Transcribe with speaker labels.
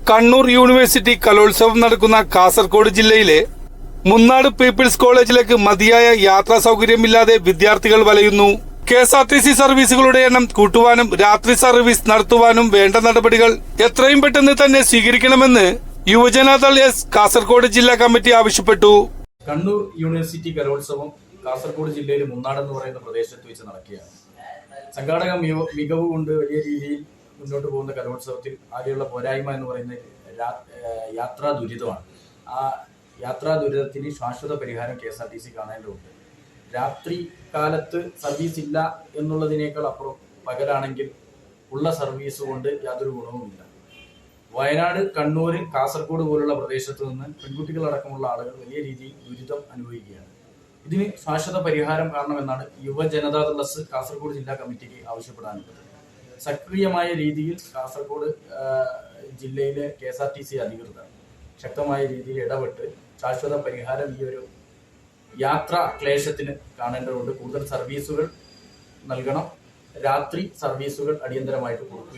Speaker 1: Kannur university കലോത്സവം നടക്കുന്ന കാസർഗോഡ് ജില്ലയിലെ മുന്നാട് പീപ്പിൾസ് കോളേജിലേക്ക് മതിയായ യാത്രാ സൗകര്യമില്ലാതെ വിദ്യാർത്ഥികൾ വലയുന്നു. KSRTC സർവീസുകളുടെ എണ്ണം കൂട്ടുവാനും രാത്രി സർവീസ് നടത്തുവാനും വേണ്ട നടപടികൾ എത്രയും പെട്ടെന്ന് തന്നെ സ്വീകരിക്കണമെന്ന് യുവജനദൾ എസ് കാസർഗോഡ് ജില്ലാ കമ്മിറ്റി ആവശ്യപ്പെട്ടു.
Speaker 2: കണ്ണൂർ യൂണിവേഴ്സിറ്റി കലോത്സവം കാസർഗോഡ് ജില്ലയിൽ മുന്നാട് എന്ന് പറയുന്ന പ്രദേശത്ത് വെച്ച് നടക്കുകയാണ്. സംഘാടക മികവ് കൊണ്ട് വലിയ രീതിയിൽ മുന്നോട്ട് പോകുന്ന കലോത്സവത്തിൽ ആകെയുള്ള പോരായ്മ എന്ന് പറയുന്നത് യാത്രാ ദുരിതമാണ്. ആ യാത്രാ ദുരിതത്തിന് ശാശ്വത പരിഹാരം KSRTC കാണേണ്ടതുണ്ട്. രാത്രി കാലത്ത് സർവീസ് ഇല്ല എന്നുള്ളതിനേക്കാൾ അപ്പുറം പകലാണെങ്കിൽ ഉള്ള സർവീസ് കൊണ്ട് യാതൊരു ഗുണവുമില്ല. വയനാട്, കണ്ണൂർ, കാസർഗോഡ് പോലുള്ള പ്രദേശത്ത് നിന്ന് പെൺകുട്ടികളടക്കമുള്ള ആളുകൾ വലിയ രീതിയിൽ ദുരിതം അനുഭവിക്കുകയാണ്. ഇതിന് ശാശ്വത പരിഹാരം കാണണമെന്നാണ് യുവജനതാദൾ എസ് കാസർഗോഡ് ജില്ലാ കമ്മിറ്റിക്ക് ആവശ്യപ്പെടാനുള്ളത്. സക്രിയമായ രീതിയിൽ കാസർഗോഡ് ജില്ലയിലെ KSRTC അധികൃതർ ശക്തമായ രീതിയിൽ ഇടപെട്ട് ശാശ്വത പരിഹാരം ഈ ഒരു യാത്രാ ക്ലേശത്തിന് കാണേണ്ടതുണ്ട്. കൂടുതൽ സർവീസുകൾ നൽകണം. രാത്രി സർവീസുകൾ അടിയന്തരമായിട്ട് കൊടുക്കുക.